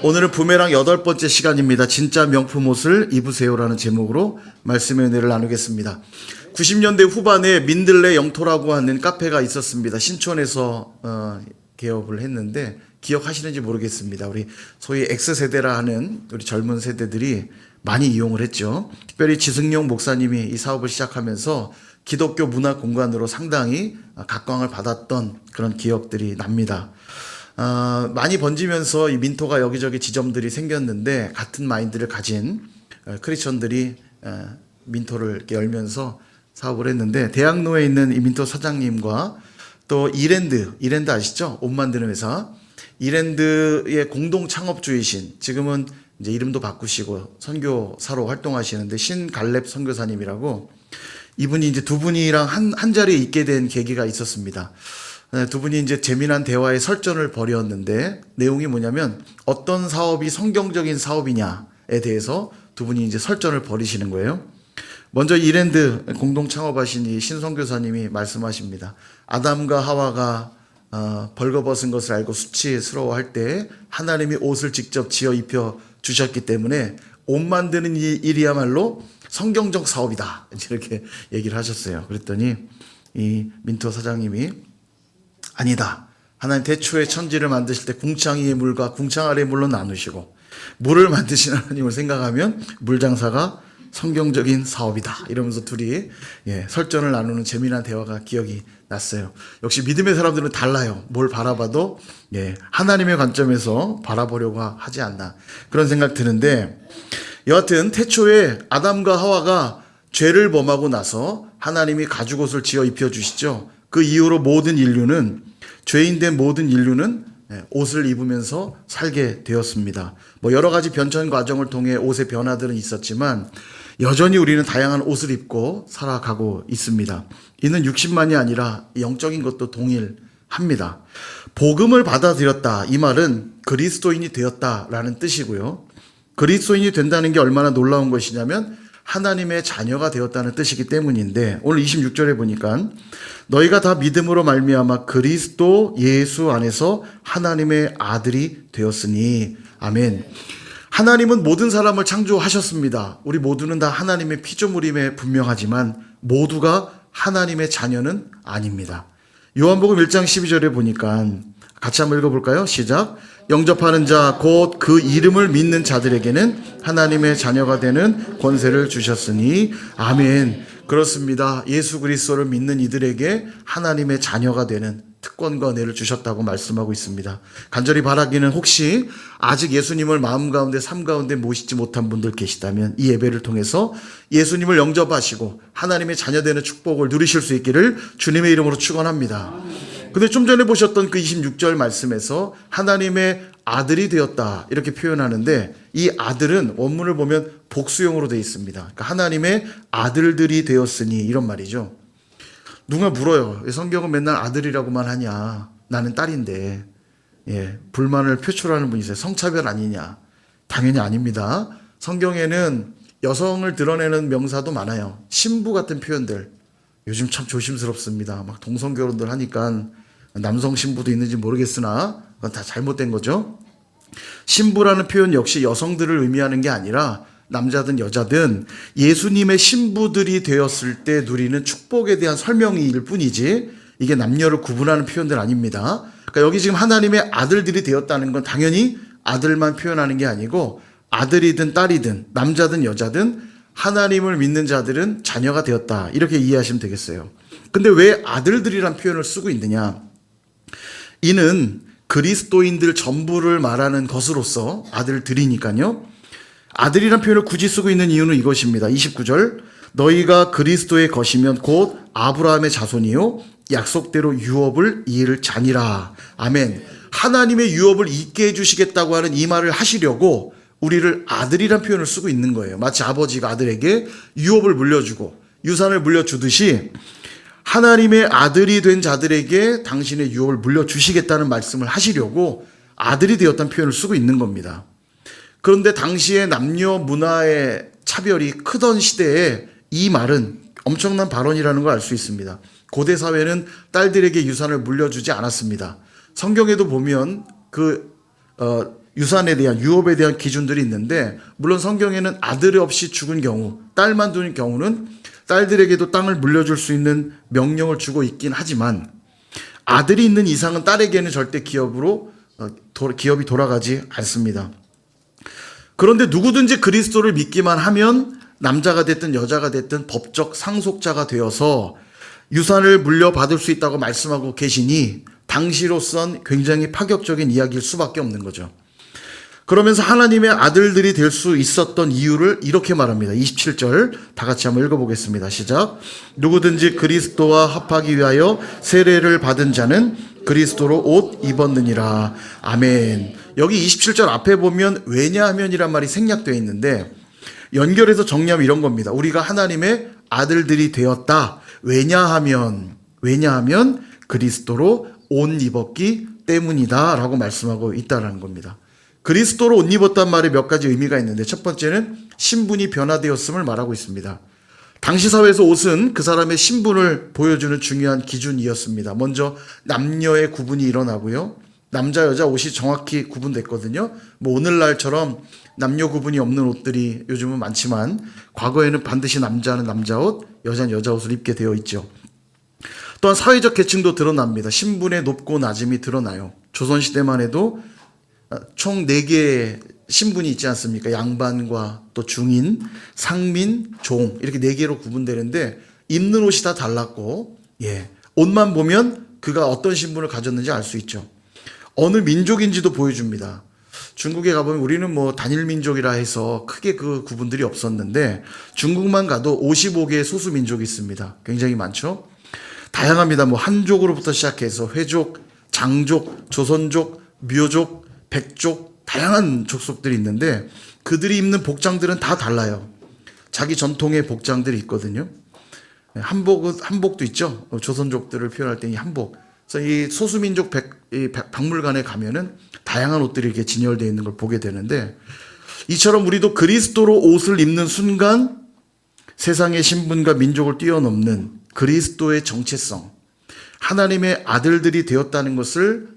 오늘은 부메랑 8번째 시간입니다. 진짜 명품 옷을 입으세요라는 제목으로 말씀의 은혜를 나누겠습니다. 90년대 후반에 민들레 영토라고 하는 카페가 있었습니다. 신촌에서 개업을 했는데 기억하시는지 모르겠습니다. 우리 소위 X세대라 하는 우리 젊은 세대들이 많이 이용을 했죠. 특별히 지승용 목사님이 이 사업을 시작하면서 기독교 문화 공간으로 상당히 각광을 받았던 그런 기억들이 납니다. 많이 번지면서 이 민토가 여기저기 지점들이 생겼는데 같은 마인드를 가진 크리스천들이 민토를 이렇게 열면서 사업을 했는데, 대학로에 있는 이 민토 사장님과 또 이랜드 아시죠? 옷 만드는 회사 이랜드의 공동 창업주이신, 지금은 이제 이름도 바꾸시고 선교사로 활동하시는데 신갈렙 선교사님이라고, 이분이 이제 두 분이랑 한 자리에 있게 된 계기가 있었습니다. 두 분이 이제 재미난 대화의 설전을 벌였는데, 내용이 뭐냐면 어떤 사업이 성경적인 사업이냐에 대해서 두 분이 이제 설전을 벌이시는 거예요. 먼저 이랜드 공동 창업하신 이 신선교사님이 말씀하십니다. 아담과 하와가 벌거벗은 것을 알고 수치스러워할 때 하나님이 옷을 직접 지어 입혀 주셨기 때문에 옷 만드는 이 일이야말로 성경적 사업이다, 이렇게 얘기를 하셨어요. 그랬더니 이 민토 사장님이 아니다, 하나님 태초에 천지를 만드실 때 궁창 위의 물과 궁창 아래의 물로 나누시고 물을 만드신 하나님을 생각하면 물장사가 성경적인 사업이다, 이러면서 둘이 설전을 나누는 재미난 대화가 기억이 났어요. 역시 믿음의 사람들은 달라요. 뭘 바라봐도 하나님의 관점에서 바라보려고 하지 않나, 그런 생각 드는데, 여하튼 태초에 아담과 하와가 죄를 범하고 나서 하나님이 가죽옷을 지어 입혀주시죠. 그 이후로 모든 인류는, 죄인된 모든 인류는 옷을 입으면서 살게 되었습니다. 여러 가지 변천 과정을 통해 옷의 변화들은 있었지만 여전히 우리는 다양한 옷을 입고 살아가고 있습니다. 이는 60만이 아니라 영적인 것도 동일합니다. 복음을 받아들였다, 이 말은 그리스도인이 되었다라는 뜻이고요. 그리스도인이 된다는 게 얼마나 놀라운 것이냐면 하나님의 자녀가 되었다는 뜻이기 때문인데, 오늘 26절에 보니까 너희가 다 믿음으로 말미암아 그리스도 예수 안에서 하나님의 아들이 되었으니. 아멘. 하나님은 모든 사람을 창조하셨습니다. 우리 모두는 다 하나님의 피조물임에 분명하지만 모두가 하나님의 자녀는 아닙니다. 요한복음 1장 12절에 보니까 같이 한번 읽어볼까요? 시작. 영접하는 자 곧 그 이름을 믿는 자들에게는 하나님의 자녀가 되는 권세를 주셨으니. 아멘. 그렇습니다. 예수 그리스도를 믿는 이들에게 하나님의 자녀가 되는 특권과 은혜를 주셨다고 말씀하고 있습니다. 간절히 바라기는, 혹시 아직 예수님을 마음 가운데 삶 가운데 모시지 못한 분들 계시다면 이 예배를 통해서 예수님을 영접하시고 하나님의 자녀 되는 축복을 누리실 수 있기를 주님의 이름으로 축원합니다. 근데 좀 전에 보셨던 그 26절 말씀에서 하나님의 아들이 되었다, 이렇게 표현하는데, 이 아들은 원문을 보면 복수형으로 되어 있습니다. 그러니까 하나님의 아들들이 되었으니, 이런 말이죠. 누가 물어요. 성경은 맨날 아들이라고만 하냐, 나는 딸인데. 불만을 표출하는 분이 있어요. 성차별 아니냐. 당연히 아닙니다. 성경에는 여성을 드러내는 명사도 많아요. 신부 같은 표현들, 요즘 참 조심스럽습니다. 막 동성결혼들 하니까 남성 신부도 있는지 모르겠으나 그건 다 잘못된 거죠. 신부라는 표현 역시 여성들을 의미하는 게 아니라 남자든 여자든 예수님의 신부들이 되었을 때 누리는 축복에 대한 설명일 뿐이지, 이게 남녀를 구분하는 표현들 아닙니다. 그러니까 여기 지금 하나님의 아들들이 되었다는 건 당연히 아들만 표현하는 게 아니고, 아들이든 딸이든 남자든 여자든 하나님을 믿는 자들은 자녀가 되었다, 이렇게 이해하시면 되겠어요. 근데 왜 아들들이란 표현을 쓰고 있느냐? 이는 그리스도인들 전부를 말하는 것으로서 아들들이니까요. 아들이란 표현을 굳이 쓰고 있는 이유는 이것입니다. 29절. 너희가 그리스도의 것이면 곧 아브라함의 자손이요 약속대로 유업을 이을 자니라. 아멘. 하나님의 유업을 잊게 해주시겠다고 하는 이 말을 하시려고 우리를 아들이란 표현을 쓰고 있는 거예요. 마치 아버지가 아들에게 유업을 물려주고 유산을 물려주듯이 하나님의 아들이 된 자들에게 당신의 유업을 물려주시겠다는 말씀을 하시려고 아들이 되었다는 표현을 쓰고 있는 겁니다. 그런데 당시의 남녀 문화의 차별이 크던 시대에 이 말은 엄청난 발언이라는 걸 알 수 있습니다. 고대 사회는 딸들에게 유산을 물려주지 않았습니다. 성경에도 보면 유산에 대한, 유업에 대한 기준들이 있는데, 물론 성경에는 아들이 없이 죽은 경우, 딸만 두는 경우는 딸들에게도 땅을 물려줄 수 있는 명령을 주고 있긴 하지만, 아들이 있는 이상은 딸에게는 절대 기업이 돌아가지 않습니다. 그런데 누구든지 그리스도를 믿기만 하면 남자가 됐든 여자가 됐든 법적 상속자가 되어서 유산을 물려받을 수 있다고 말씀하고 계시니 당시로선 굉장히 파격적인 이야기일 수밖에 없는 거죠. 그러면서 하나님의 아들들이 될 수 있었던 이유를 이렇게 말합니다. 27절 다 같이 한번 읽어보겠습니다. 시작. 누구든지 그리스도와 합하기 위하여 세례를 받은 자는 그리스도로 옷 입었느니라. 아멘. 여기 27절 앞에 보면 왜냐하면이란 말이 생략되어 있는데 연결해서 정리하면 이런 겁니다. 우리가 하나님의 아들들이 되었다. 왜냐하면 그리스도로 옷 입었기 때문이다 라고 말씀하고 있다는 겁니다. 그리스도로 옷 입었단 말에 몇 가지 의미가 있는데 첫 번째는 신분이 변화되었음을 말하고 있습니다. 당시 사회에서 옷은 그 사람의 신분을 보여주는 중요한 기준이었습니다. 먼저 남녀의 구분이 일어나고요. 남자 여자 옷이 정확히 구분됐거든요. 뭐 오늘날처럼 남녀 구분이 없는 옷들이 요즘은 많지만 과거에는 반드시 남자는 남자 옷, 여자는 여자 옷을 입게 되어 있죠. 또한 사회적 계층도 드러납니다. 신분의 높고 낮음이 드러나요. 조선시대만 해도 총 4개의 신분이 있지 않습니까? 양반과 또 중인, 상민, 종 이렇게 4개로 구분되는데 입는 옷이 다 달랐고 옷만 보면 그가 어떤 신분을 가졌는지 알 수 있죠. 어느 민족인지도 보여줍니다. 중국에 가보면 우리는 뭐 단일 민족이라 해서 크게 그 구분들이 없었는데 중국만 가도 55개의 소수 민족이 있습니다. 굉장히 많죠. 다양합니다. 뭐 한족으로부터 시작해서 회족, 장족, 조선족, 묘족, 백족 다양한 족속들이 있는데 그들이 입는 복장들은 다 달라요. 자기 전통의 복장들이 있거든요. 한복도 있죠. 조선족들을 표현할 때 이 한복. 그래서 이 소수민족 박물관에 가면은 다양한 옷들이 이렇게 진열되어 있는 걸 보게 되는데 이처럼 우리도 그리스도로 옷을 입는 순간 세상의 신분과 민족을 뛰어넘는 그리스도의 정체성, 하나님의 아들들이 되었다는 것을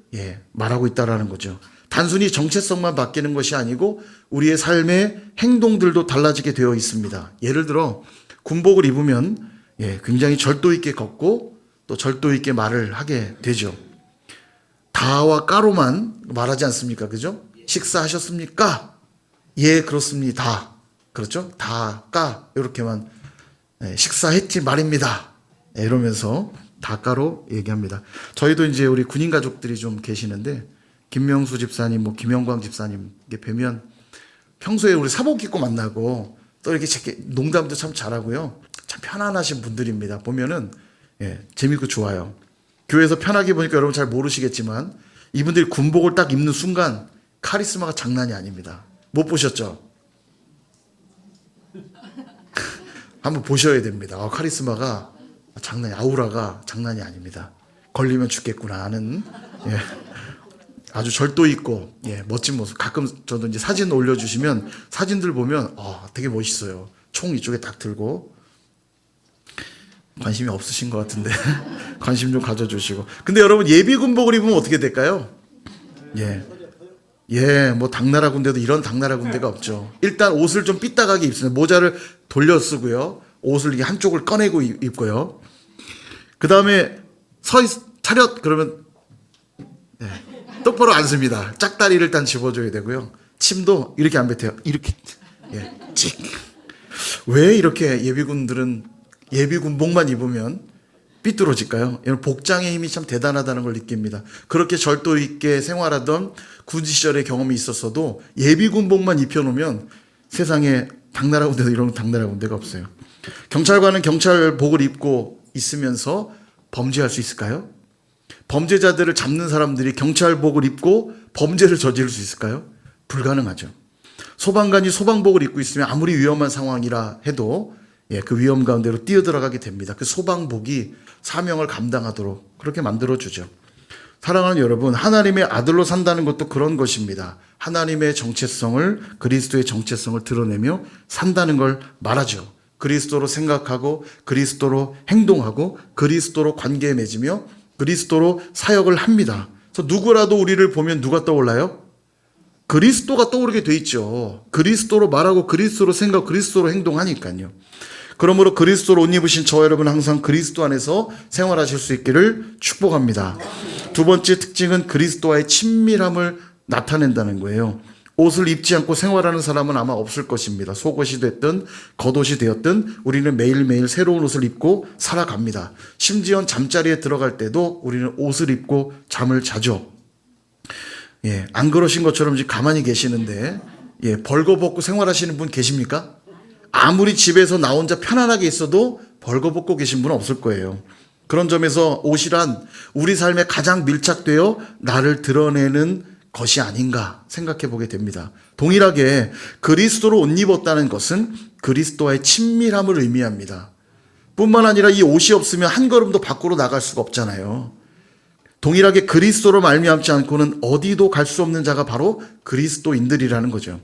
말하고 있다라는 거죠. 단순히 정체성만 바뀌는 것이 아니고 우리의 삶의 행동들도 달라지게 되어 있습니다. 예를 들어 군복을 입으면 굉장히 절도 있게 걷고 또 절도 있게 말을 하게 되죠. 다와 까로만 말하지 않습니까? 그죠? 식사하셨습니까? 예, 그렇습니다. 그렇죠? 다, 까 이렇게만 식사했지 말입니다. 이러면서 다 까로 얘기합니다. 저희도 이제 우리 군인 가족들이 좀 계시는데 김명수 집사님, 뭐 김영광 집사님 이렇게 뵈면 평소에 우리 사복 입고 만나고 또 이렇게 농담도 참 잘하고요. 참 편안하신 분들입니다. 보면은 재밌고 좋아요. 교회에서 편하게 보니까 여러분 잘 모르시겠지만 이분들이 군복을 딱 입는 순간 카리스마가 장난이 아닙니다. 못 보셨죠? 한번 보셔야 됩니다. 카리스마가 아우라가 장난이 아닙니다. 걸리면 죽겠구나 하는 아주 절도 있고 멋진 모습. 가끔 저도 이제 사진 올려주시면 사진들 보면 되게 멋있어요. 총 이쪽에 딱 들고 관심이 없으신 것 같은데 관심 좀 가져주시고. 근데 여러분 예비군복을 입으면 어떻게 될까요? 뭐 당나라 군대도 이런 당나라 군대가 없죠. 일단 옷을 좀 삐딱하게 입습니다. 모자를 돌려 쓰고요. 옷을 이게 한쪽을 꺼내고 입고요. 그 다음에 차렷 그러면 똑바로 앉습니다. 짝다리를 일단 집어줘야 되고요. 침도 이렇게 안 뱉어요. 이렇게 찍. 왜 이렇게 예비군들은 예비군복만 입으면 삐뚤어질까요? 복장의 힘이 참 대단하다는 걸 느낍니다. 그렇게 절도 있게 생활하던 군 시절의 경험이 있었어도 예비군복만 입혀놓으면 세상에 당나라 군대도 이런 당나라 군대가 없어요. 경찰관은 경찰복을 입고 있으면서 범죄할 수 있을까요? 범죄자들을 잡는 사람들이 경찰복을 입고 범죄를 저지를 수 있을까요? 불가능하죠. 소방관이 소방복을 입고 있으면 아무리 위험한 상황이라 해도 그 위험 가운데로 뛰어들어가게 됩니다. 그 소방복이 사명을 감당하도록 그렇게 만들어주죠. 사랑하는 여러분, 하나님의 아들로 산다는 것도 그런 것입니다. 하나님의 정체성을, 그리스도의 정체성을 드러내며 산다는 걸 말하죠. 그리스도로 생각하고 그리스도로 행동하고 그리스도로 관계 맺으며 그리스도로 사역을 합니다. 그래서 누구라도 우리를 보면 누가 떠올라요? 그리스도가 떠오르게 돼 있죠. 그리스도로 말하고 그리스도로 생각, 그리스도로 행동하니까요. 그러므로 그리스도로 옷 입으신 저와 여러분 항상 그리스도 안에서 생활하실 수 있기를 축복합니다. 두 번째 특징은 그리스도와의 친밀함을 나타낸다는 거예요. 옷을 입지 않고 생활하는 사람은 아마 없을 것입니다. 속옷이 됐든 겉옷이 되었든 우리는 매일매일 새로운 옷을 입고 살아갑니다. 심지어 잠자리에 들어갈 때도 우리는 옷을 입고 잠을 자죠. 예, 안 그러신 것처럼 지금 가만히 계시는데, 예, 벌거벗고 생활하시는 분 계십니까? 아무리 집에서 나 혼자 편안하게 있어도 벌거벗고 계신 분은 없을 거예요. 그런 점에서 옷이란 우리 삶에 가장 밀착되어 나를 드러내는 것이 아닌가 생각해 보게 됩니다. 동일하게 그리스도로 옷 입었다는 것은 그리스도와의 친밀함을 의미합니다. 뿐만 아니라 이 옷이 없으면 한 걸음도 밖으로 나갈 수가 없잖아요. 동일하게 그리스도로 말미암지 않고는 어디도 갈 수 없는 자가 바로 그리스도인들이라는 거죠.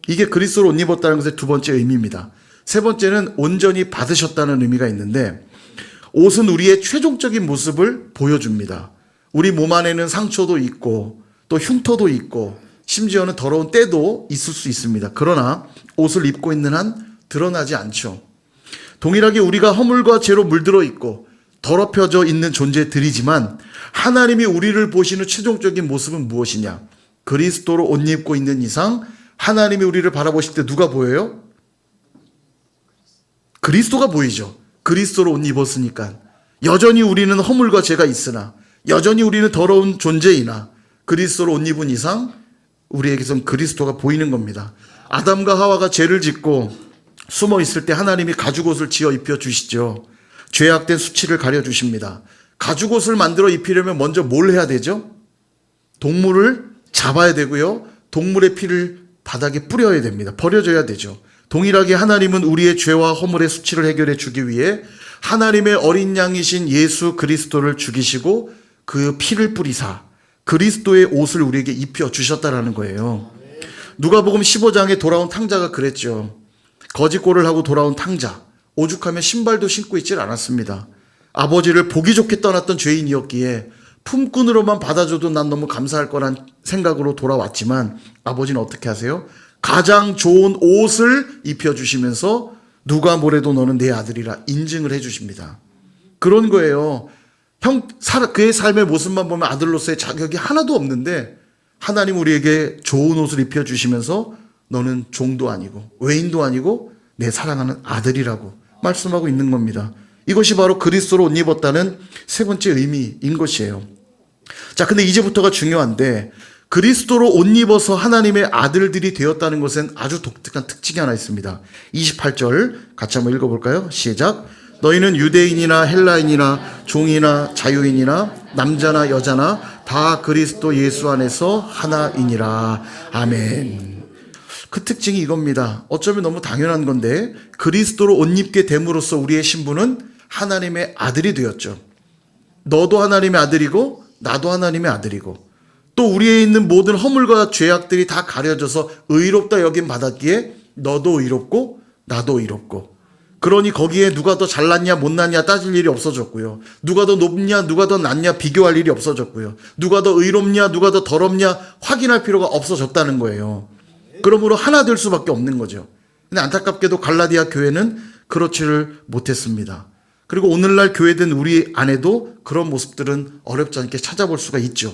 이게 그리스도로 옷 입었다는 것의 두 번째 의미입니다. 세 번째는 온전히 받으셨다는 의미가 있는데, 옷은 우리의 최종적인 모습을 보여줍니다. 우리 몸 안에는 상처도 있고 또 흉터도 있고 심지어는 더러운 때도 있을 수 있습니다. 그러나 옷을 입고 있는 한 드러나지 않죠. 동일하게 우리가 허물과 죄로 물들어 있고 더럽혀져 있는 존재들이지만 하나님이 우리를 보시는 최종적인 모습은 무엇이냐? 그리스도로 옷 입고 있는 이상 하나님이 우리를 바라보실 때 누가 보여요? 그리스도가 보이죠. 그리스도로 옷 입었으니까. 여전히 우리는 허물과 죄가 있으나, 여전히 우리는 더러운 존재이나 그리스도로 옷 입은 이상 우리에게선 그리스도가 보이는 겁니다. 아담과 하와가 죄를 짓고 숨어 있을 때 하나님이 가죽옷을 지어 입혀 주시죠. 죄악된 수치를 가려 주십니다. 가죽옷을 만들어 입히려면 먼저 뭘 해야 되죠? 동물을 잡아야 되고요. 동물의 피를 바닥에 뿌려야 됩니다. 버려져야 되죠. 동일하게 하나님은 우리의 죄와 허물의 수치를 해결해 주기 위해 하나님의 어린 양이신 예수 그리스도를 죽이시고 그 피를 뿌리사 그리스도의 옷을 우리에게 입혀 주셨다라는 거예요. 누가복음 15장에 돌아온 탕자가 그랬죠. 거짓골을 하고 돌아온 탕자. 오죽하면 신발도 신고 있질 않았습니다. 아버지를 보기 좋게 떠났던 죄인이었기에 품꾼으로만 받아줘도 난 너무 감사할 거란 생각으로 돌아왔지만 아버지는 어떻게 하세요? 가장 좋은 옷을 입혀주시면서 누가 뭐래도 너는 내 아들이라 인증을 해주십니다. 그런 거예요. 그의 삶의 모습만 보면 아들로서의 자격이 하나도 없는데 하나님 우리에게 좋은 옷을 입혀주시면서 너는 종도 아니고 외인도 아니고 내 사랑하는 아들이라고 말씀하고 있는 겁니다. 이것이 바로 그리스도로 옷 입었다는 세 번째 의미인 것이에요. 자, 근데 이제부터가 중요한데 그리스도로 옷 입어서 하나님의 아들들이 되었다는 것은 아주 독특한 특징이 하나 있습니다. 28절 같이 한번 읽어볼까요? 시작. 너희는 유대인이나 헬라인이나 종이나 자유인이나 남자나 여자나 다 그리스도 예수 안에서 하나이니라. 아멘. 그 특징이 이겁니다. 어쩌면 너무 당연한 건데 그리스도로 옷 입게 됨으로써 우리의 신분은 하나님의 아들이 되었죠. 너도 하나님의 아들이고 나도 하나님의 아들이고 또 우리에 있는 모든 허물과 죄악들이 다 가려져서 의롭다 여김 받았기에 너도 의롭고 나도 의롭고 그러니 거기에 누가 더 잘났냐 못났냐 따질 일이 없어졌고요. 누가 더 높냐 누가 더 낮냐 비교할 일이 없어졌고요. 누가 더 의롭냐 누가 더 더럽냐 확인할 필요가 없어졌다는 거예요. 그러므로 하나 될 수밖에 없는 거죠. 근데 안타깝게도 갈라디아 교회는 그렇지를 못했습니다. 그리고 오늘날 교회된 우리 안에도 그런 모습들은 어렵지 않게 찾아볼 수가 있죠.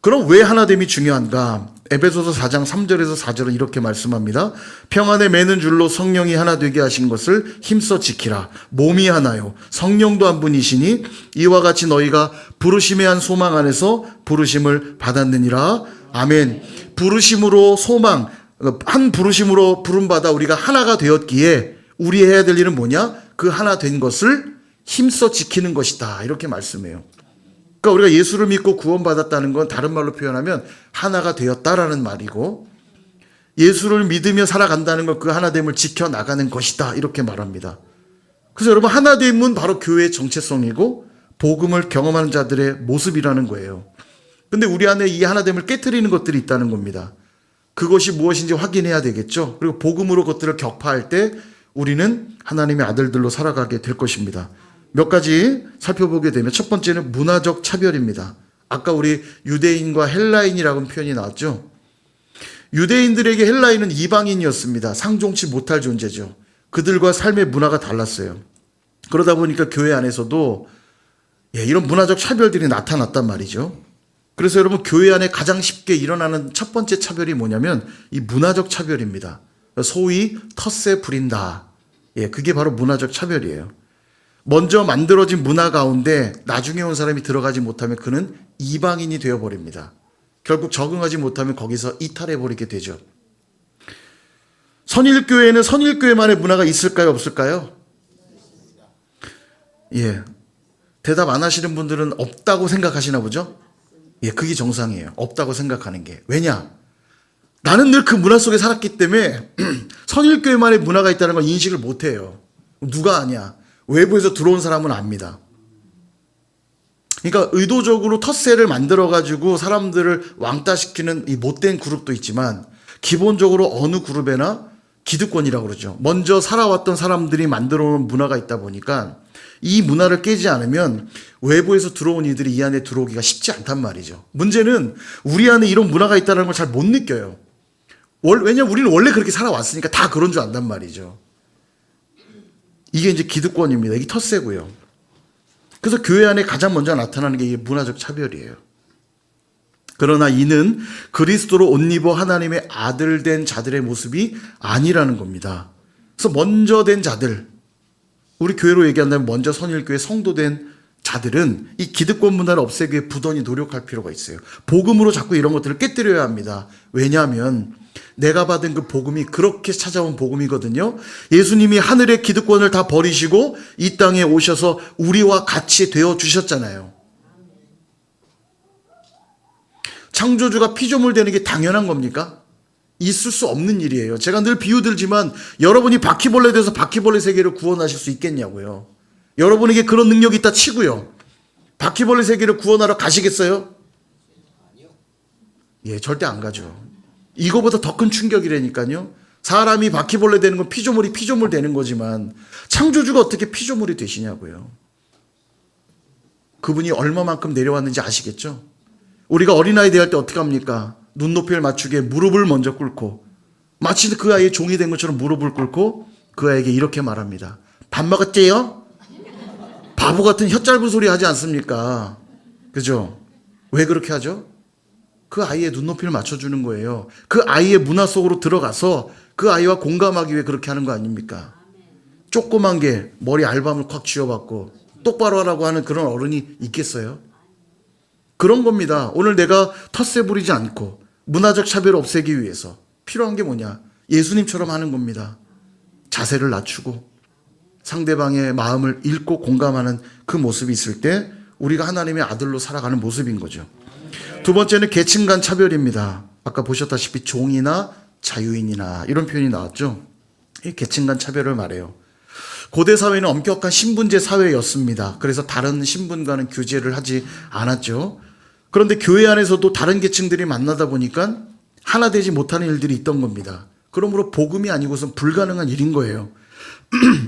그럼 왜 하나됨이 중요한가? 에베소서 4장 3절에서 4절은 이렇게 말씀합니다. 평안에 매는 줄로 성령이 하나 되게 하신 것을 힘써 지키라. 몸이 하나요. 성령도 한 분이시니 이와 같이 너희가 부르심의 한 소망 안에서 부르심을 받았느니라. 아멘. 부르심으로 소망, 한 부르심으로 부름받아 우리가 하나가 되었기에 우리 해야 될 일은 뭐냐? 그 하나 된 것을 힘써 지키는 것이다. 이렇게 말씀해요. 그러니까 우리가 예수를 믿고 구원받았다는 건 다른 말로 표현하면 하나가 되었다라는 말이고 예수를 믿으며 살아간다는 건 그 하나됨을 지켜나가는 것이다. 이렇게 말합니다. 그래서 여러분 하나됨은 바로 교회의 정체성이고 복음을 경험하는 자들의 모습이라는 거예요. 근데 우리 안에 이 하나됨을 깨트리는 것들이 있다는 겁니다. 그것이 무엇인지 확인해야 되겠죠. 그리고 복음으로 그것들을 격파할 때 우리는 하나님의 아들들로 살아가게 될 것입니다. 몇 가지 살펴보게 되면 첫 번째는 문화적 차별입니다. 아까 우리 유대인과 헬라인이라는 표현이 나왔죠. 유대인들에게 헬라인은 이방인이었습니다. 상종치 못할 존재죠. 그들과 삶의 문화가 달랐어요. 그러다 보니까 교회 안에서도 이런 문화적 차별들이 나타났단 말이죠. 그래서 여러분, 교회 안에 가장 쉽게 일어나는 첫 번째 차별이 뭐냐면 이 문화적 차별입니다. 소위 텃세 부린다. 그게 바로 문화적 차별이에요. 먼저 만들어진 문화 가운데 나중에 온 사람이 들어가지 못하면 그는 이방인이 되어버립니다. 결국 적응하지 못하면 거기서 이탈해버리게 되죠. 선일교회는 선일교회만의 문화가 있을까요, 없을까요? 대답 안 하시는 분들은 없다고 생각하시나 보죠? 그게 정상이에요. 없다고 생각하는 게. 왜냐? 나는 늘 그 문화 속에 살았기 때문에 선일교회만의 문화가 있다는 걸 인식을 못해요. 누가 아냐? 외부에서 들어온 사람은 압니다. 그러니까 의도적으로 텃세를 만들어가지고 사람들을 왕따시키는 이 못된 그룹도 있지만, 기본적으로 어느 그룹에나 기득권이라고 그러죠. 먼저 살아왔던 사람들이 만들어 놓은 문화가 있다 보니까 이 문화를 깨지 않으면 외부에서 들어온 이들이 이 안에 들어오기가 쉽지 않단 말이죠. 문제는 우리 안에 이런 문화가 있다는 걸 잘 못 느껴요. 왜냐면 우리는 원래 그렇게 살아왔으니까 다 그런 줄 안단 말이죠. 이게 이제 기득권입니다. 이게 텃세고요. 그래서 교회 안에 가장 먼저 나타나는 게 이 문화적 차별이에요. 그러나 이는 그리스도로 옷 입어 하나님의 아들 된 자들의 모습이 아니라는 겁니다. 그래서 먼저 된 자들, 우리 교회로 얘기한다면 먼저 선일교회 성도 된 자들은 이 기득권 문화를 없애기 위해 부단히 노력할 필요가 있어요. 복음으로 자꾸 이런 것들을 깨뜨려야 합니다. 왜냐하면 내가 받은 그 복음이 그렇게 찾아온 복음이거든요. 예수님이 하늘의 기득권을 다 버리시고 이 땅에 오셔서 우리와 같이 되어 주셨잖아요. 창조주가 피조물 되는 게 당연한 겁니까? 있을 수 없는 일이에요. 제가 늘 비유 들지만 여러분이 바퀴벌레 돼서 바퀴벌레 세계를 구원하실 수 있겠냐고요. 여러분에게 그런 능력이 있다 치고요. 바퀴벌레 세계를 구원하러 가시겠어요? 절대 안 가죠. 이거보다 더 큰 충격이라니까요. 사람이 바퀴벌레 되는 건 피조물이 피조물 되는 거지만 창조주가 어떻게 피조물이 되시냐고요. 그분이 얼마만큼 내려왔는지 아시겠죠? 우리가 어린아이 대할 때 어떻게 합니까? 눈높이를 맞추게 무릎을 먼저 꿇고, 마치 그 아이의 종이 된 것처럼 무릎을 꿇고 그 아이에게 이렇게 말합니다. 밥 먹었지요? 바보 같은 혀 짧은 소리 하지 않습니까? 그죠? 왜 그렇게 하죠? 그 아이의 눈높이를 맞춰주는 거예요. 그 아이의 문화 속으로 들어가서 그 아이와 공감하기 위해 그렇게 하는 거 아닙니까? 조그만 게 머리 알밤을 콱 쥐어받고 똑바로 하라고 하는 그런 어른이 있겠어요? 그런 겁니다. 오늘 내가 텃세 부리지 않고 문화적 차별을 없애기 위해서 필요한 게 뭐냐? 예수님처럼 하는 겁니다. 자세를 낮추고 상대방의 마음을 읽고 공감하는 그 모습이 있을 때 우리가 하나님의 아들로 살아가는 모습인 거죠. 두 번째는 계층 간 차별입니다. 아까 보셨다시피 종이나 자유인이나 이런 표현이 나왔죠. 이 계층 간 차별을 말해요. 고대 사회는 엄격한 신분제 사회였습니다. 그래서 다른 신분과는 교제를 하지 않았죠. 그런데 교회 안에서도 다른 계층들이 만나다 보니까 하나 되지 못하는 일들이 있던 겁니다. 그러므로 복음이 아니고선 불가능한 일인 거예요.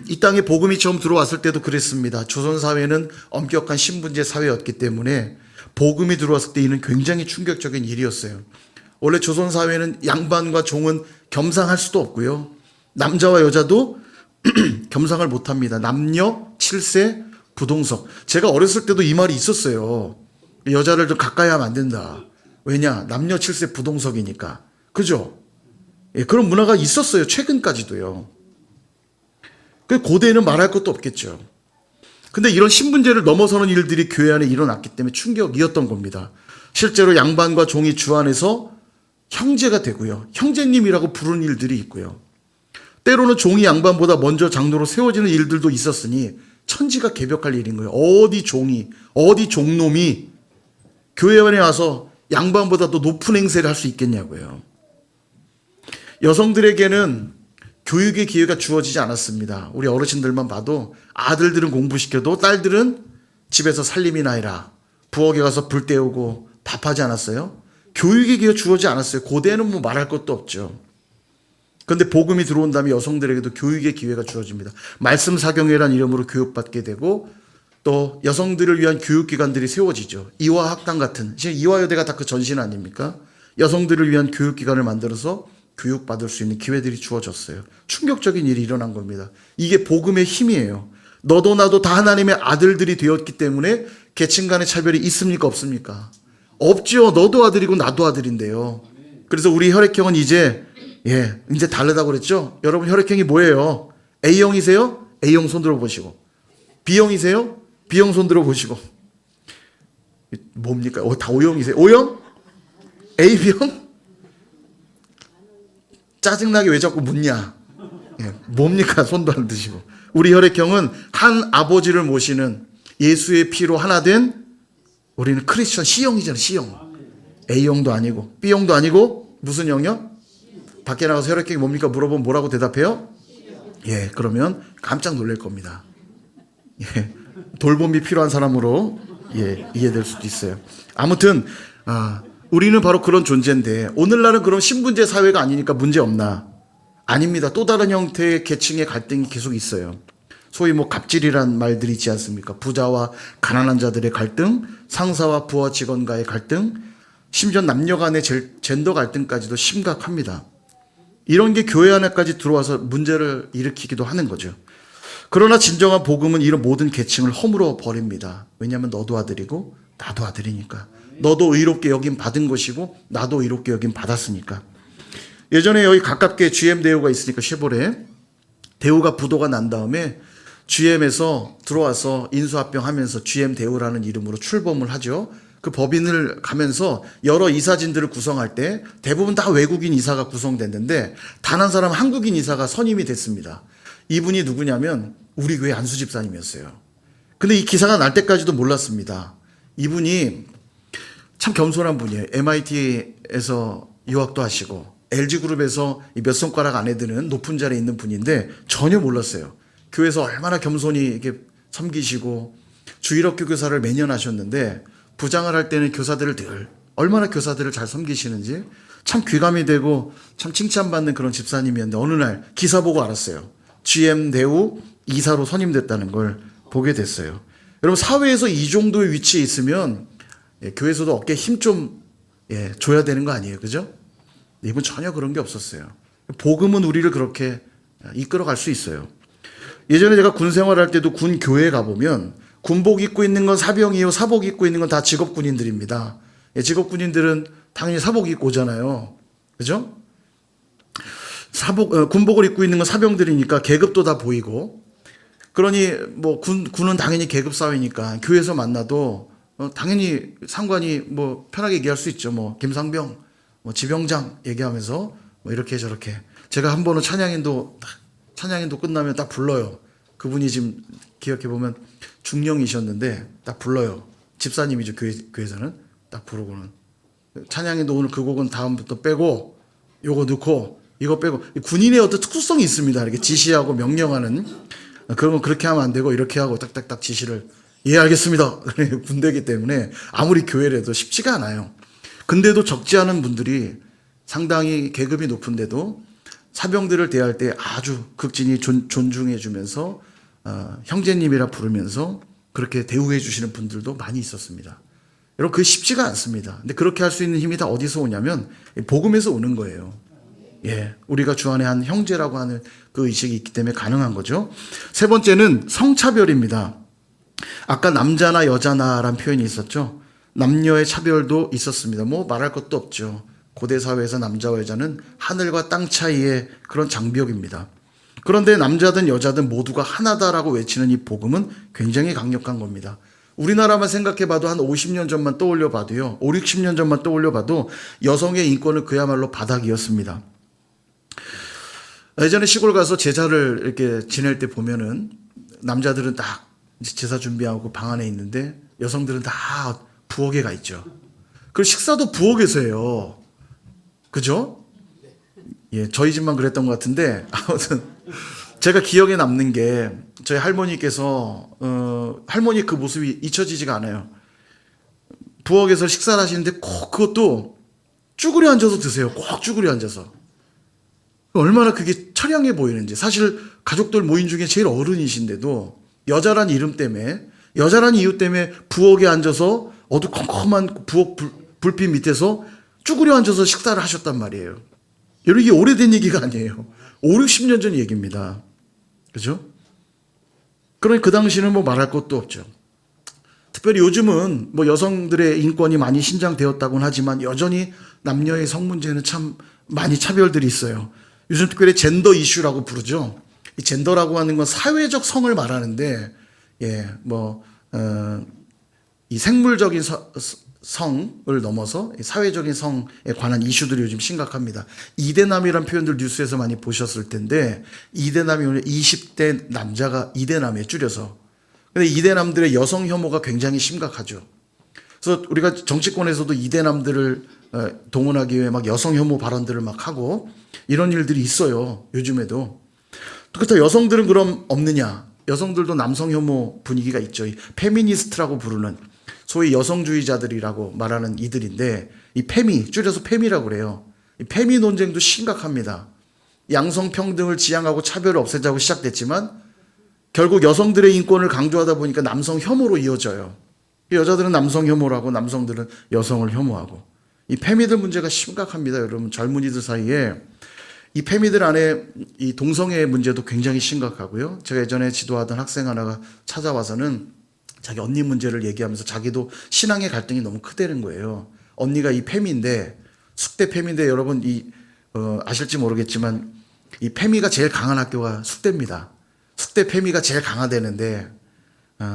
이 땅에 복음이 처음 들어왔을 때도 그랬습니다. 조선 사회는 엄격한 신분제 사회였기 때문에 복음이 들어왔을 때 이는 굉장히 충격적인 일이었어요. 원래 조선 사회는 양반과 종은 겸상할 수도 없고요. 남자와 여자도 겸상을 못합니다. 남녀 칠세 부동석. 제가 어렸을 때도 이 말이 있었어요. 여자를 좀 가까이 하면 안 된다. 왜냐? 남녀 칠세 부동석이니까. 그죠? 그런 문화가 있었어요. 최근까지도요. 고대에는 말할 것도 없겠죠. 근데 이런 신분제를 넘어서는 일들이 교회 안에 일어났기 때문에 충격이었던 겁니다. 실제로 양반과 종이 주 안에서 형제가 되고요. 형제님이라고 부르는 일들이 있고요. 때로는 종이 양반보다 먼저 장로로 세워지는 일들도 있었으니 천지가 개벽할 일인 거예요. 어디 종이, 어디 종놈이 교회 안에 와서 양반보다 더 높은 행세를 할 수 있겠냐고요. 여성들에게는 교육의 기회가 주어지지 않았습니다. 우리 어르신들만 봐도 아들들은 공부시켜도 딸들은 집에서 살림이나 해라. 부엌에 가서 불 때우고 밥하지 않았어요? 교육의 기회가 주어지지 않았어요. 고대에는 뭐 말할 것도 없죠. 그런데 복음이 들어온 다음에 여성들에게도 교육의 기회가 주어집니다. 말씀 사경회란 이름으로 교육받게 되고 또 여성들을 위한 교육기관들이 세워지죠. 이화학당 같은, 지금 이화여대가 다 그 전신 아닙니까? 여성들을 위한 교육기관을 만들어서 교육받을 수 있는 기회들이 주어졌어요. 충격적인 일이 일어난 겁니다. 이게 복음의 힘이에요. 너도 나도 다 하나님의 아들들이 되었기 때문에 계층 간의 차별이 있습니까? 없습니까? 없죠. 너도 아들이고 나도 아들인데요. 그래서 우리 혈액형은 이제 다르다고 그랬죠? 여러분 혈액형이 뭐예요? A형이세요? A형 손 들어보시고. B형이세요? B형 손 들어보시고. 뭡니까? 다 O형이세요? O형? AB형? 짜증나게 왜 자꾸 묻냐? 뭡니까? 손도 안 드시고. 우리 혈액형은 한 아버지를 모시는 예수의 피로 하나 된 우리는 크리스천 C형이잖아요. C형. A형도 아니고 B형도 아니고 무슨 형이요? 밖에 나가서 혈액형이 뭡니까? 물어보면 뭐라고 대답해요? 그러면 깜짝 놀랄 겁니다. 돌봄이 필요한 사람으로 이해될 수도 있어요. 아무튼 우리는 바로 그런 존재인데 오늘날은 그럼 신분제 사회가 아니니까 문제 없나? 아닙니다. 또 다른 형태의 계층의 갈등이 계속 있어요. 소위 갑질이란 말들이 있지 않습니까? 부자와 가난한 자들의 갈등, 상사와 부하 직원과의 갈등, 심지어 남녀 간의 젠더 갈등까지도 심각합니다. 이런 게 교회 안에까지 들어와서 문제를 일으키기도 하는 거죠. 그러나 진정한 복음은 이런 모든 계층을 허물어 버립니다. 왜냐하면 너도 아들이고 나도 아들이니까. 너도 의롭게 여김 받은 것이고 나도 의롭게 여김 받았으니까. 예전에 여기 가깝게 GM 대우가 있으니까 쉐보레 대우가 부도가 난 다음에 GM에서 들어와서 인수합병하면서 GM 대우라는 이름으로 출범을 하죠. 그 법인을 가면서 여러 이사진들을 구성할 때 대부분 다 외국인 이사가 구성됐는데 단 한 사람 한국인 이사가 선임이 됐습니다. 이분이 누구냐면 우리 교회 안수 집사님이었어요. 근데 이 기사가 날 때까지도 몰랐습니다. 이분이 참 겸손한 분이에요. MIT에서 유학도 하시고 LG그룹에서 몇 손가락 안에 드는 높은 자리에 있는 분인데 전혀 몰랐어요. 교회에서 얼마나 겸손히 이렇게 섬기시고 주일학교 교사를 매년 하셨는데 부장을 할 때는 얼마나 교사들을 잘 섬기시는지 참 귀감이 되고 참 칭찬받는 그런 집사님이었는데 어느 날 기사 보고 알았어요. GM 대우 이사로 선임됐다는 걸 보게 됐어요. 여러분 사회에서 이 정도의 위치에 있으면 교회에서도 어깨에 힘 좀 줘야 되는 거 아니에요. 그죠? 이분 전혀 그런 게 없었어요. 복음은 우리를 그렇게 이끌어갈 수 있어요. 예전에 제가 군 생활할 때도 군 교회에 가보면 군복 입고 있는 건 사병이요. 사복 입고 있는 건 다 직업군인들입니다. 직업군인들은 당연히 사복 입고 오잖아요. 그죠? 군복을 입고 있는 건 사병들이니까 계급도 다 보이고 그러니 군은 당연히 계급 사회니까 교회에서 만나도 당연히 상관이 편하게 얘기할 수 있죠. 김상병, 지병장 얘기하면서 이렇게 저렇게 제가 한 번은 찬양인도 끝나면 딱 불러요. 그분이 지금 기억해 보면 중령이셨는데 딱 불러요. 집사님이죠. 교회에서는 딱 부르고는 찬양인도 오늘 그 곡은 다음부터 빼고 요거 넣고 이거 빼고 군인의 어떤 특수성이 있습니다. 이렇게 지시하고 명령하는 그러면 그렇게 하면 안 되고 이렇게 하고 딱딱딱 지시를 알겠습니다. 군대이기 때문에 아무리 교회라도 쉽지가 않아요. 근데도 적지 않은 분들이 상당히 계급이 높은데도 사병들을 대할 때 아주 극진히 존중해 주면서 형제님이라 부르면서 그렇게 대우해 주시는 분들도 많이 있었습니다. 여러분 그게 쉽지가 않습니다. 근데 그렇게 할 수 있는 힘이 다 어디서 오냐면 복음에서 오는 거예요. 우리가 주 안에 한 형제라고 하는 그 의식이 있기 때문에 가능한 거죠. 세 번째는 성차별입니다. 아까 남자나 여자나라는 표현이 있었죠. 남녀의 차별도 있었습니다. 말할 것도 없죠. 고대 사회에서 남자와 여자는 하늘과 땅 차이의 그런 장벽입니다. 그런데 남자든 여자든 모두가 하나다라고 외치는 이 복음은 굉장히 강력한 겁니다. 우리나라만 생각해봐도 한 50년 전만 떠올려봐도요. 5, 60년 전만 떠올려봐도 여성의 인권은 그야말로 바닥이었습니다. 예전에 시골 가서 제사를 이렇게 지낼 때 보면은 남자들은 딱 제사 준비하고 방 안에 있는데 여성들은 다 부엌에 가 있죠. 그리고 식사도 부엌에서 해요. 그죠? 저희 집만 그랬던 것 같은데 아무튼 제가 기억에 남는 게 저희 할머니께서 할머니 그 모습이 잊혀지지가 않아요. 부엌에서 식사를 하시는데 꼭 그것도 쭈그려 앉아서 드세요. 꼭 쭈그려 앉아서. 얼마나 그게 처량해 보이는지. 사실 가족들 모임 중에 제일 어른이신데도 여자란 이유 때문에 부엌에 앉아서 어두컴컴한 부엌 불빛 밑에서 쭈그려 앉아서 식사를 하셨단 말이에요. 여러분, 이게 오래된 얘기가 아니에요. 5, 60년 전 얘기입니다. 그죠? 그러니 그 당시는 뭐 말할 것도 없죠. 특별히 요즘은 뭐 여성들의 인권이 많이 신장되었다고는 하지만 여전히 남녀의 성 문제는 참 많이 차별들이 있어요. 요즘 특별히 젠더 이슈라고 부르죠. 이 젠더라고 하는 건 사회적 성을 말하는데, 이 생물적인 성을 넘어서 사회적인 성에 관한 이슈들이 요즘 심각합니다. 이대남이라는 표현들 뉴스에서 많이 보셨을 텐데, 이대남이 20대 남자가 이대남에 줄여서. 근데 이대남들의 여성 혐오가 굉장히 심각하죠. 그래서 우리가 정치권에서도 이대남들을 동원하기 위해 막 여성 혐오 발언들을 막 하고 이런 일들이 있어요. 요즘에도. 그렇다고 여성들은 그럼 없느냐? 여성들도 남성 혐오 분위기가 있죠. 이 페미니스트라고 부르는 소위 여성주의자들이라고 말하는 이들인데, 이 페미, 줄여서 페미라고 그래요. 이 페미 논쟁도 심각합니다. 양성평등을 지향하고 차별을 없애자고 시작됐지만 결국 여성들의 인권을 강조하다 보니까 남성 혐오로 이어져요. 여자들은 남성 혐오를 하고 남성들은 여성을 혐오하고. 이 페미들 문제가 심각합니다. 여러분, 젊은이들 사이에 이 페미들 안에 이 동성애 문제도 굉장히 심각하고요. 제가 예전에 지도하던 학생 하나가 찾아와서는 자기 언니 문제를 얘기하면서 자기도 신앙의 갈등이 너무 크다는 거예요. 언니가 이 페미인데, 숙대 페미인데, 여러분 아실지 모르겠지만 이 페미가 제일 강한 학교가 숙대입니다. 숙대 페미가 제일 강화되는데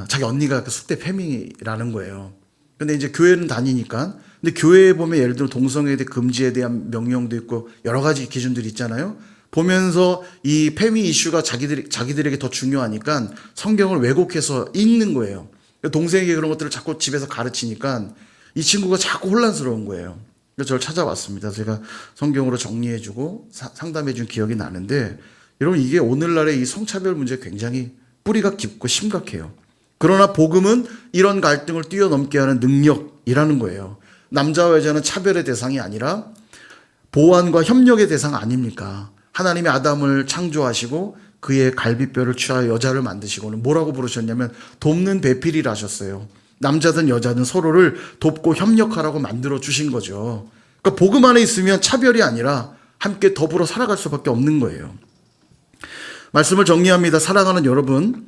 자기 언니가 그 숙대 페미라는 거예요. 근데 이제 교회는 다니니까, 근데 교회에 보면 예를 들어 동성애에 대해 금지에 대한 명령도 있고 여러 가지 기준들이 있잖아요. 보면서 이 페미 이슈가 자기들에게 더 중요하니까 성경을 왜곡해서 읽는 거예요. 동생에게 그런 것들을 자꾸 집에서 가르치니까 이 친구가 자꾸 혼란스러운 거예요. 그래서 저를 찾아왔습니다. 제가 성경으로 정리해주고 상담해준 기억이 나는데, 여러분, 이게 오늘날의 이 성차별 문제 굉장히 뿌리가 깊고 심각해요. 그러나 복음은 이런 갈등을 뛰어넘게 하는 능력이라는 거예요. 남자와 여자는 차별의 대상이 아니라 보완과 협력의 대상 아닙니까? 하나님이 아담을 창조하시고 그의 갈비뼈를 취하여 여자를 만드시고는 뭐라고 부르셨냐면 돕는 배필이라 하셨어요. 남자든 여자든 서로를 돕고 협력하라고 만들어 주신 거죠. 그러니까 복음 안에 있으면 차별이 아니라 함께 더불어 살아갈 수밖에 없는 거예요. 말씀을 정리합니다. 사랑하는 여러분,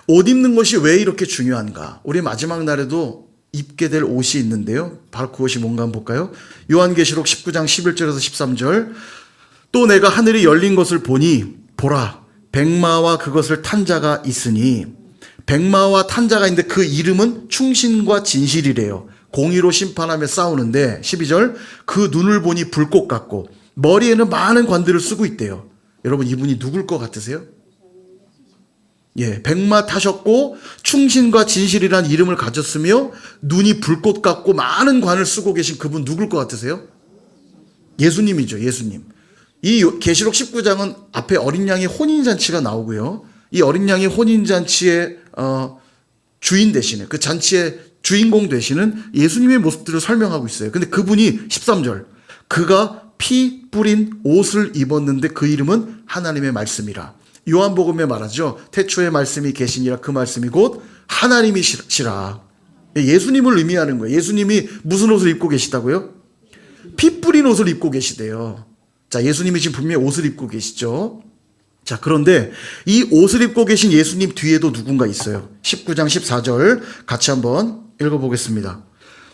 옷 입는 것이 왜 이렇게 중요한가? 우리 마지막 날에도 입게 될 옷이 있는데요. 바로 그것이 뭔가 한번 볼까요? 요한계시록 19장 11절에서 13절. 또 내가 하늘이 열린 것을 보니 보라, 백마와 그것을 탄 자가 있으니, 백마와 탄 자가 있는데 그 이름은 충신과 진실이래요. 공의로 심판하며 싸우는데, 12절, 그 눈을 보니 불꽃 같고 머리에는 많은 관들을 쓰고 있대요. 여러분, 이분이 누굴 것 같으세요? 백마 타셨고 충신과 진실이라는 이름을 가졌으며 눈이 불꽃 같고 많은 관을 쓰고 계신 그분 누굴 것 같으세요? 예수님이죠. 예수님. 이 계시록 19장은 앞에 어린 양의 혼인잔치가 나오고요. 이 어린 양의 혼인잔치의 주인 되시는, 그 잔치의 주인공 되시는 예수님의 모습들을 설명하고 있어요. 근데 그분이 13절, 그가 피 뿌린 옷을 입었는데 그 이름은 하나님의 말씀이라. 요한복음에 말하죠. 태초에 말씀이 계시니라, 그 말씀이 곧 하나님이시라. 예수님을 의미하는 거예요. 예수님이 무슨 옷을 입고 계시다고요? 피 뿌린 옷을 입고 계시대요. 자, 예수님이 지금 분명히 옷을 입고 계시죠. 자, 그런데 이 옷을 입고 계신 예수님 뒤에도 누군가 있어요. 19장 14절 같이 한번 읽어보겠습니다.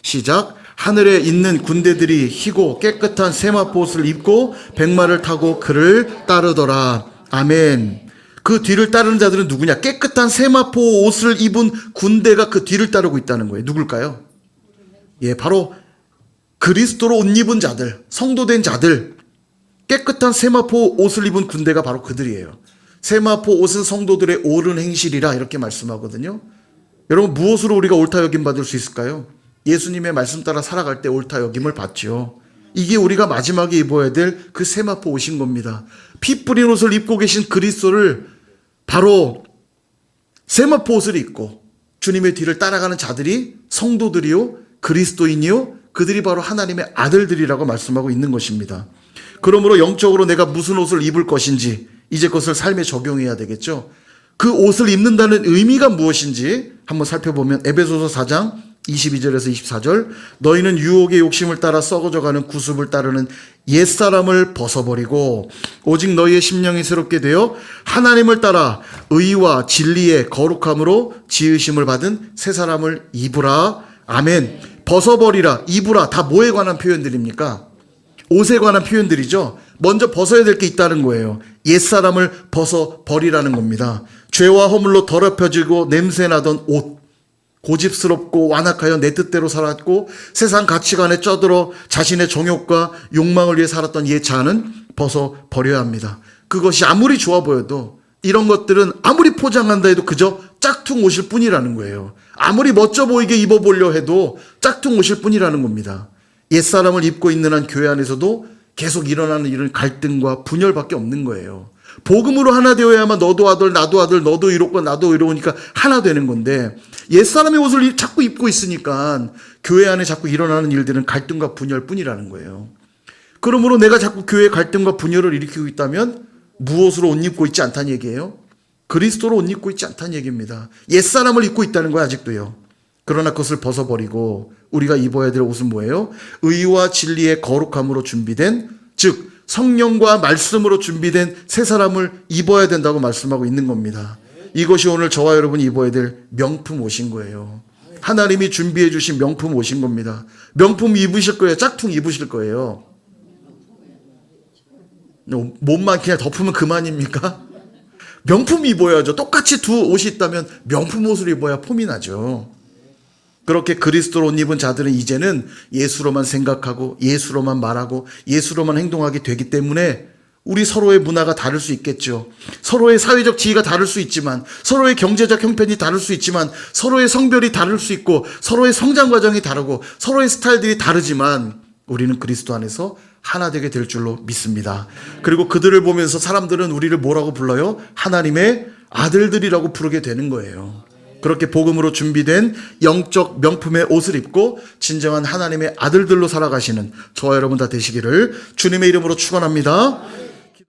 시작. 하늘에 있는 군대들이 희고 깨끗한 세마포 옷을 입고 백마를 타고 그를 따르더라. 아멘. 그 뒤를 따르는 자들은 누구냐? 깨끗한 세마포 옷을 입은 군대가 그 뒤를 따르고 있다는 거예요. 누굴까요? 바로 그리스도로 옷 입은 자들, 성도된 자들, 깨끗한 세마포 옷을 입은 군대가 바로 그들이에요. 세마포 옷은 성도들의 옳은 행실이라 이렇게 말씀하거든요. 여러분, 무엇으로 우리가 옳다 여김 받을 수 있을까요? 예수님의 말씀 따라 살아갈 때 옳다 여김을 받죠. 이게 우리가 마지막에 입어야 될 그 세마포 옷인 겁니다. 피 뿌린 옷을 입고 계신 그리스도를 바로 세마포 옷을 입고 주님의 뒤를 따라가는 자들이 성도들이요, 그리스도인이요, 그들이 바로 하나님의 아들들이라고 말씀하고 있는 것입니다. 그러므로 영적으로 내가 무슨 옷을 입을 것인지 이제 그것을 삶에 적용해야 되겠죠. 그 옷을 입는다는 의미가 무엇인지 한번 살펴보면 에베소서 4장 22절에서 24절 너희는 유혹의 욕심을 따라 썩어져가는 구습을 따르는 옛사람을 벗어버리고 오직 너희의 심령이 새롭게 되어 하나님을 따라 의와 진리의 거룩함으로 지으심을 받은 새 사람을 입으라. 아멘. 벗어버리라, 입으라, 다 뭐에 관한 표현들입니까? 옷에 관한 표현들이죠. 먼저 벗어야 될 게 있다는 거예요. 옛사람을 벗어버리라는 겁니다. 죄와 허물로 더럽혀지고 냄새나던 옷, 고집스럽고 완악하여 내 뜻대로 살았고 세상 가치관에 쩌들어 자신의 정욕과 욕망을 위해 살았던 옛 자아는 벗어버려야 합니다. 그것이 아무리 좋아 보여도 이런 것들은 아무리 포장한다 해도 그저 짝퉁 옷일 뿐이라는 거예요. 아무리 멋져 보이게 입어보려 해도 짝퉁 옷일 뿐이라는 겁니다. 옛사람을 입고 있는 한 교회 안에서도 계속 일어나는 이런 갈등과 분열밖에 없는 거예요. 복음으로 하나 되어야만 너도 아들 나도 아들 너도 이롭고 나도 이로우니까 하나 되는 건데 옛사람의 옷을 자꾸 입고 있으니까 교회 안에 자꾸 일어나는 일들은 갈등과 분열뿐이라는 거예요. 그러므로 내가 자꾸 교회에 갈등과 분열을 일으키고 있다면 무엇으로 옷 입고 있지 않다는 얘기예요? 그리스도로 옷 입고 있지 않다는 얘기입니다. 옛사람을 입고 있다는 거야 아직도요. 그러나 그것을 벗어버리고 우리가 입어야 될 옷은 뭐예요? 의와 진리의 거룩함으로 준비된, 즉 성령과 말씀으로 준비된 새 사람을 입어야 된다고 말씀하고 있는 겁니다. 이것이 오늘 저와 여러분이 입어야 될 명품 옷인 거예요. 하나님이 준비해 주신 명품 옷인 겁니다. 명품 입으실 거예요? 짝퉁 입으실 거예요? 몸만 그냥 덮으면 그만입니까? 명품 입어야죠. 똑같이 두 옷이 있다면 명품 옷을 입어야 폼이 나죠. 그렇게 그리스도로 옷 입은 자들은 이제는 예수로만 생각하고 예수로만 말하고 예수로만 행동하게 되기 때문에 우리 서로의 문화가 다를 수 있겠죠. 서로의 사회적 지위가 다를 수 있지만, 서로의 경제적 형편이 다를 수 있지만, 서로의 성별이 다를 수 있고, 서로의 성장 과정이 다르고, 서로의 스타일들이 다르지만 우리는 그리스도 안에서 하나 되게 될 줄로 믿습니다. 그리고 그들을 보면서 사람들은 우리를 뭐라고 불러요? 하나님의 아들들이라고 부르게 되는 거예요. 그렇게 복음으로 준비된 영적 명품의 옷을 입고 진정한 하나님의 아들들로 살아가시는 저와 여러분 다 되시기를 주님의 이름으로 축원합니다.